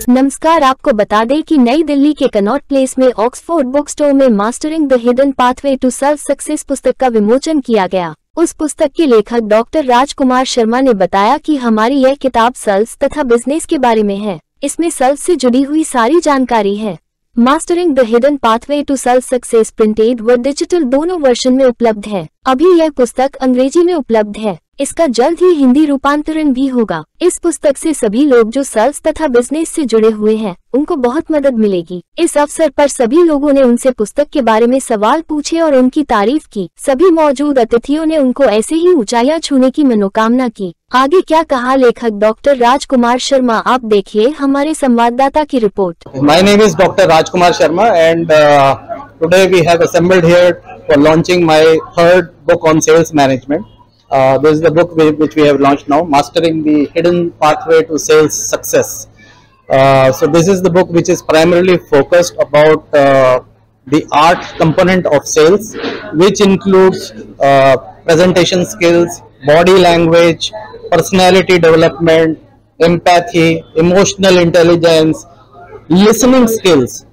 नमस्कार, आपको बता दें कि नई दिल्ली के कनॉट प्लेस में ऑक्सफोर्ड बुक स्टोर में mastering the hidden pathway to self success पुस्तक का विमोचन किया गया। उस पुस्तक के लेखक डॉक्टर राजकुमार शर्मा ने बताया कि हमारी यह किताब सेल्स तथा बिजनेस के बारे में है। इसमें सेल्स से जुड़ी हुई सारी जानकारी है। Mastering the hidden pathway to self success printed व डिजिटल दोनों वर्जन में उपलब्ध है। अभी यह पुस्तक अंग्रेजी में उपलब्ध है। इसका जल्द ही हिंदी रूपांतरण भी होगा। इस पुस्तक से सभी लोग जो सेल्स तथा बिजनेस से जुड़े हुए हैं उनको बहुत मदद मिलेगी। इस अवसर पर सभी लोगों ने उनसे पुस्तक के बारे में सवाल पूछे और उनकी तारीफ की। सभी मौजूद अतिथियों ने उनको ऐसे ही ऊंचाइयां छूने की मनोकामना की। आगे क्या कहा लेखक डॉक्टर राजकुमार शर्मा, आप देखिए हमारे संवाददाता की report. My name is Dr. Rajkumar Sharma and today we have assembled here for launching my third book on sales management. This is the book which we have launched now, Mastering the Hidden Pathway to Sales Success. So this is the book which is primarily focused about the art component of sales, which includes presentation skills, body language, personality development, empathy, emotional intelligence, listening skills,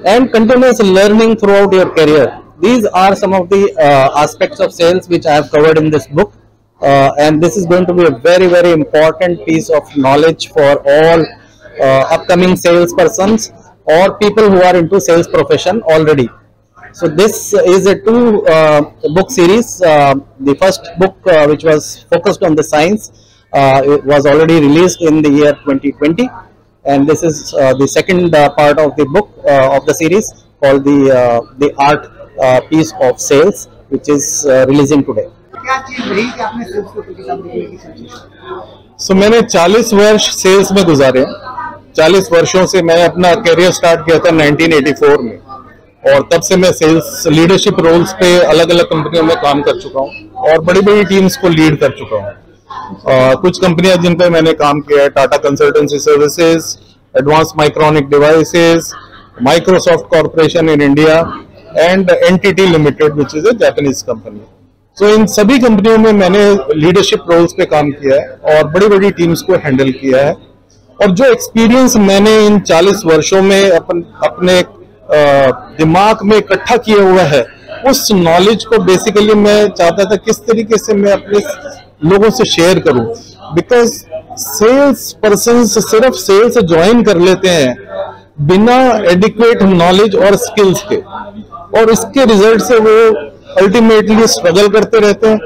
and continuous learning throughout your career. These are some of the aspects of sales which I have covered in this book, and this is going to be a very, very important piece of knowledge for all upcoming salespersons or people who are into sales profession already. So this is a two book series. The first book which was focused on the science it was already released in the year 2020, and this is the second part of the book of the series called the art piece of sales, which is releasing today. So मैंने 40 वर्ष sales में गुजारे। 40 वर्षों से मैं अपना career start किया था 1984 में, और तब से मैं सेल्स लीडरशिप रोल्स पे अलग अलग कंपनियों में काम कर चुका हूँ और बड़ी बड़ी टीम्स को लीड कर चुका हूँ। कुछ कंपनियां जिन पर मैंने काम किया है, Tata consultancy services, advance micronic devices, Microsoft corporation in India and NTT limited which is a Japanese company. So इन सभी कंपनियों में मैंने लीडरशिप रोल्स पे काम किया है और बड़ी बड़ी टीम्स को हैंडल किया है। और जो एक्सपीरियंस मैंने इन 40 वर्षों में अपने दिमाग में इकट्ठा किया हुआ है, उस नॉलेज को बेसिकली मैं चाहता था किस तरीके से मैं अपने लोगों से शेयर करूं। बिकॉज सेल्स पर्सन सिर्फ सेल्स ज्वाइन कर लेते हैं बिना एडिक्वेट नॉलेज और स्किल्स के, और इसके रिजल्ट से वो अल्टीमेटली स्ट्रगल करते रहते हैं।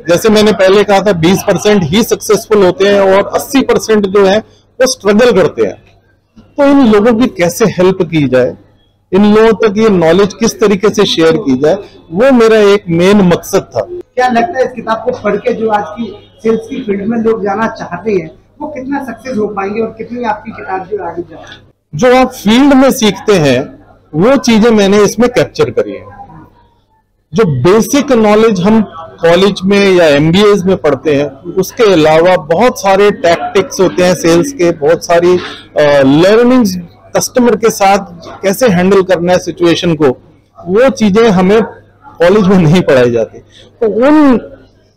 जैसे मैंने पहले कहा था 20% ही सक्सेसफुल होते हैं और 80% जो है वो स्ट्रगल करते हैं। तो इन लोगों की कैसे हेल्प की जाए, इन लोगों तक ये नॉलेज किस तरीके से शेयर की जाए, वो मेरा एक मेन मकसद था। क्या लगता है इस किताब को पढ़ के जो आज की सेल्स की फील्ड में लोग जाना चाहते हैं वो कितना सक्सेस हो पाएंगे और कितनी आपकी किताब जो आगे जाए? जो आप फील्ड में सीखते हैं वो चीजें मैंने इसमें कैप्चर करी है। जो बेसिक नॉलेज हम कॉलेज में या एमबीएज में पढ़ते हैं, उसके अलावा बहुत सारे टैक्टिक्स होते हैं सेल्स के, बहुत सारी लर्निंग्स, कस्टमर के साथ कैसे हैंडल करना है सिचुएशन को, वो चीजें हमें कॉलेज में नहीं पढ़ाई जाती। तो उन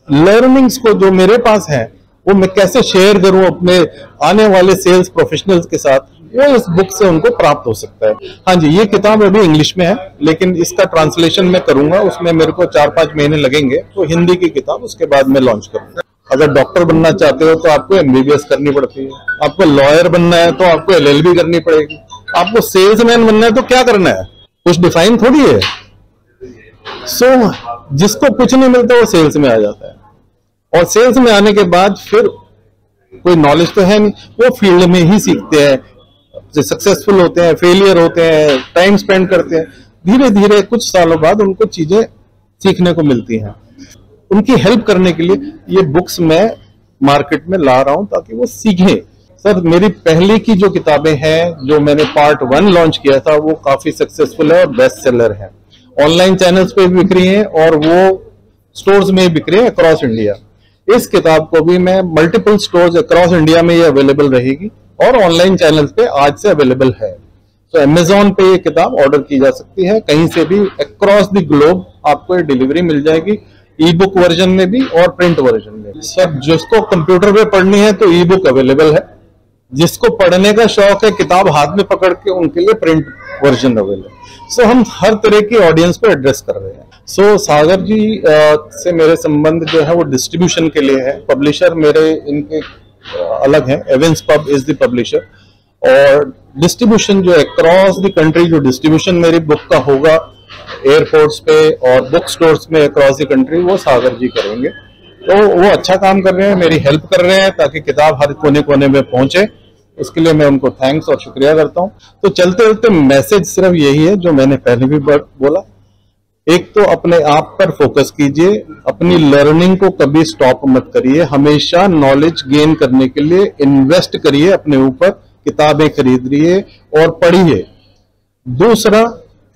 लर्निंग्स को जो मेरे पास है वो मैं कैसे शेयर करूं अपने आने वाले सेल्स प्रोफेशनल्स के साथ, वो इस बुक से उनको प्राप्त हो सकता है। हाँ जी, ये किताब अभी इंग्लिश में है, लेकिन इसका ट्रांसलेशन मैं करूंगा, उसमें मेरे को 4-5 महीने लगेंगे। तो हिंदी की किताब उसके बाद में लॉन्च करूंगा। अगर डॉक्टर बनना चाहते हो तो आपको एमबीबीएस करनी पड़ती है, आपको लॉयर बनना है तो आपको एलएलबी करनी पड़ेगी, आपको सेल्समैन बनना है तो क्या करना है, कुछ डिफाइन थोड़ी है। सो जिसको कुछ नहीं मिलता वो सेल्स में आ जाता है, और सेल्स में आने के बाद फिर कोई नॉलेज तो है नहीं, वो फील्ड में ही सीखते हैं, सक्सेसफुल होते हैं, फेलियर होते हैं, टाइम स्पेंड करते हैं, धीरे धीरे कुछ सालों बाद उनको चीजें सीखने को मिलती हैं। उनकी हेल्प करने के लिए ये बुक्स मैं मार्केट में ला रहा हूं ताकि वो सीखें। सर, मेरी पहले की जो किताबें हैं, जो मैंने पार्ट 1 लॉन्च किया था, वो काफी सक्सेसफुल है और बेस्ट सेलर है। ऑनलाइन चैनल्स पे बिक रही हैं और वो स्टोर्स में बिक रही है अक्रॉस इंडिया। इस किताब को भी मैं मल्टीपल स्टोर्स अक्रॉस इंडिया में ये अवेलेबल रहेगी और ऑनलाइन चैनल पे आज से अवेलेबल है। तो अमेज़न पे ये किताब ऑर्डर की जा सकती है, कहीं से भी अक्रॉस द ग्लोब आपको ये डिलीवरी मिल जाएगी, ई बुक वर्जन में भी और प्रिंट वर्जन में। सर, जिसको कंप्यूटर पे पढ़नी है तो ई बुक अवेलेबल है, जिसको पढ़ने का शौक है किताब हाथ में पकड़ के, उनके लिए प्रिंट वर्जन अवेलेबल है। सो हम हर तरह की ऑडियंस को एड्रेस कर रहे हैं। सो सागर जी से मेरे संबंध जो है वो डिस्ट्रीब्यूशन के लिए है। पब्लिशर मेरे इनके अलग है, एवेंस पब इज द पब्लिशर, और डिस्ट्रीब्यूशन जो है क्रॉस द कंट्री, जो डिस्ट्रीब्यूशन मेरी बुक का होगा एयरपोर्ट्स पे और बुक स्टोर्स में अक्रॉस द कंट्री, वो सागर जी करेंगे। तो वो अच्छा काम कर रहे हैं, मेरी हेल्प कर रहे हैं ताकि किताब हर कोने कोने में पहुंचे। उसके लिए मैं उनको थैंक्स और शुक्रिया करता हूं। तो चलते चलते मैसेज सिर्फ यही है जो मैंने पहले भी बोला, एक तो अपने आप पर फोकस कीजिए, अपनी लर्निंग को कभी स्टॉप मत करिए, हमेशा नॉलेज गेन करने के लिए इन्वेस्ट करिए अपने ऊपर, किताबें खरीदिए और पढ़िए। दूसरा,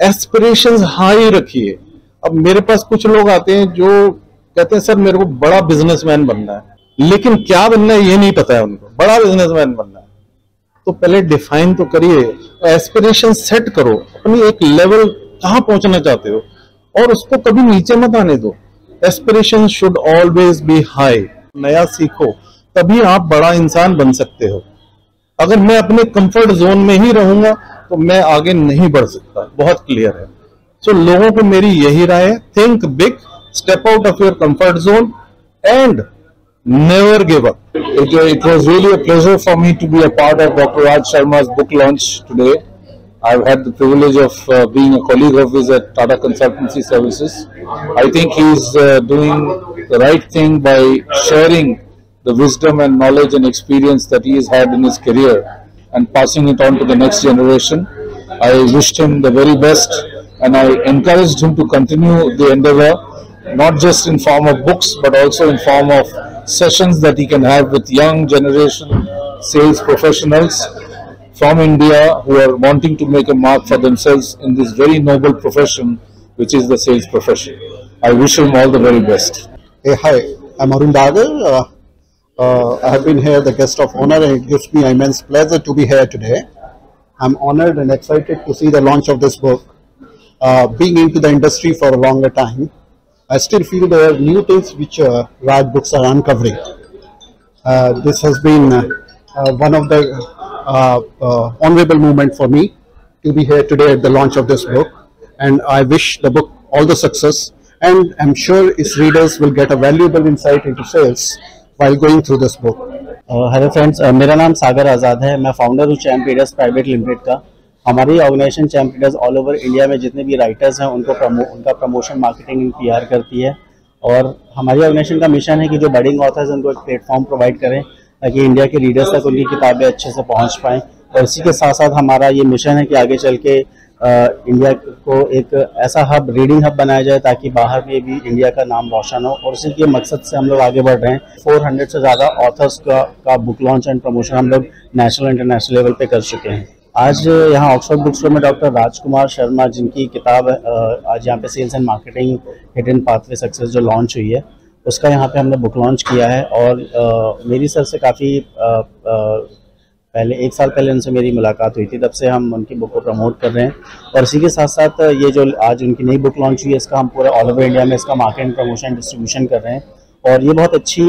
एस्पिरेशंस हाई रखिए। अब मेरे पास कुछ लोग आते हैं जो कहते हैं सर मेरे को बड़ा बिजनेसमैन बनना है, लेकिन क्या बनना है ये नहीं पता है उनको, बड़ा बिजनेसमैन बनना है। तो पहले डिफाइन तो करिए, एस्पिरेशन सेट करो, अपनी एक लेवल कहां पहुंचना चाहते हो और उसको कभी नीचे मत आने दो। Aspiration should always be high. नया सीखो, तभी आप बड़ा इंसान बन सकते हो। अगर मैं अपने कंफर्ट जोन में ही रहूंगा तो मैं आगे नहीं बढ़ सकता, बहुत क्लियर है। सो लोगों को मेरी यही राय है, think big, step out of your comfort zone and never give up. It was really a pleasure for me to be a part of Dr. Raj Sharma's book launch today. I've had the privilege of being a colleague of his at Tata Consultancy Services. I think he's doing the right thing by sharing the wisdom and knowledge and experience that he has had in his career and passing it on to the next generation. I wished him the very best and I encouraged him to continue the endeavor, not just in form of books but also in form of sessions that he can have with young generation sales professionals from India who are wanting to make a mark for themselves in this very noble profession which is the sales profession. I wish him all the very best. Hey, hi, I'm Arun Dagar. I have been here the guest of honor and it gives me immense pleasure to be here today. I'm honored and excited to see the launch of this book. Being into the industry for a longer time, I still feel there are new things which Raj Books are uncovering. This has been one of the honorable moment for me to be here today at the launch of this book, and I wish the book all the success, and I'm sure its readers will get a valuable insight into sales while going through this book. Hello friends, मेरा नाम सागर आज़ाद है। मैं founder हूँ champ readers private limited का। हमारी organization Champ Readers all over India में जितने भी राइटर्स हैं उनका प्रमोशन, मार्केटिंग एंड पीआर करती है। और हमारी ऑर्गेनाइजेशन का मिशन है कि जो बडिंग ऑथर्स हैं उनको एक प्लेटफॉर्म प्रोवाइड करें ताकि इंडिया के रीडर्स तक उनकी किताबें अच्छे से पहुँच पाएँ। और इसी के साथ साथ हमारा ये मिशन है कि आगे चल के इंडिया को एक ऐसा हब, रीडिंग हब बनाया जाए ताकि बाहर में भी इंडिया का नाम रोशन हो, और उसी के मकसद से हम लोग आगे बढ़ रहे हैं। 400 से ज़्यादा ऑथर्स का बुक लॉन्च एंड प्रमोशन हम लोग नेशनल इंटरनेशनल लेवल पे कर चुके हैं। आज यहाँ ऑक्सफोर्ड बुक स्टोर में डॉक्टर राजकुमार शर्मा, जिनकी किताब आज यहाँ पे sales and marketing hidden pathway success जो लॉन्च हुई है, उसका यहाँ पे हमने बुक लॉन्च किया है। और मेरी सर से काफ़ी पहले 1 साल पहले उनसे मेरी मुलाकात हुई थी, तब से हम उनकी बुक को प्रमोट कर रहे हैं। और इसी के साथ साथ ये जो आज उनकी नई बुक लॉन्च हुई है, इसका हम पूरे ऑल ओवर इंडिया में इसका मार्केटिंग, प्रमोशन, डिस्ट्रीब्यूशन कर रहे हैं। और ये बहुत अच्छी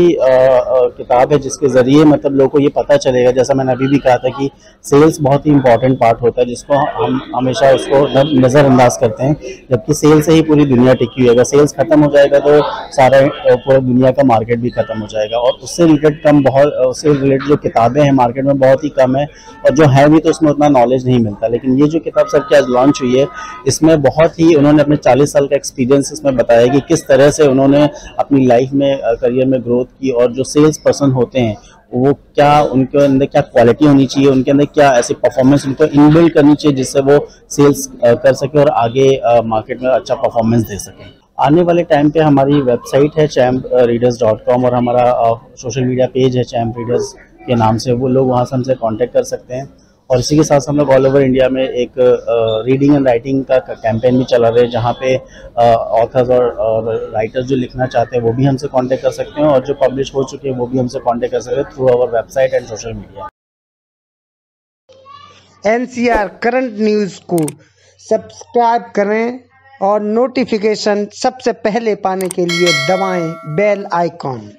किताब है जिसके ज़रिए मतलब लोगों को ये पता चलेगा, जैसा मैंने अभी भी कहा था कि सेल्स बहुत ही इंपॉर्टेंट पार्ट होता है जिसको हम हमेशा उसको नज़रअंदाज करते हैं, जबकि सेल से ही पूरी दुनिया टिकी हुई है। अगर सेल्स खत्म हो जाएगा तो सारा पूरा दुनिया का मार्केट भी खत्म हो जाएगा। और उससे रिलेटेड जो किताबें हैं मार्केट में बहुत ही कम है, और जो है भी तो उसमें उतना नॉलेज नहीं मिलता। लेकिन ये जो किताब सर की आज लॉन्च हुई है, इसमें बहुत ही उन्होंने अपने 40 साल का एक्सपीरियंस इसमें बताया कि किस तरह से उन्होंने अपनी लाइफ में, करियर में ग्रोथ की, और जो सेल्स पर्सन होते हैं वो क्या, उनके अंदर क्या क्वालिटी होनी चाहिए, उनके अंदर क्या ऐसी परफॉर्मेंस उनको इनबिल्ड करनी चाहिए जिससे वो सेल्स कर सके और आगे मार्केट में अच्छा परफॉर्मेंस दे सके। आने वाले टाइम पे हमारी वेबसाइट है champreaders.com और हमारा सोशल मीडिया पेज है चैम्प रीडर्स के नाम से, वो लोग वहाँ से हमसे कांटेक्ट कर सकते हैं। और इसी के साथ हम लोग ऑल ओवर इंडिया में एक रीडिंग एंड राइटिंग का कैंपेन भी चला रहे हैं, जहाँ पे ऑथर्स और राइटर्स जो लिखना चाहते हैं वो भी हमसे कांटेक्ट कर सकते हैं, और जो पब्लिश हो चुके हैं वो भी हमसे कांटेक्ट कर सकते हैं through our website and social media. NCR current news को सब्सक्राइब करें और नोटिफिकेशन सबसे पहले पाने के लिए दबाएं बेल आइकॉन।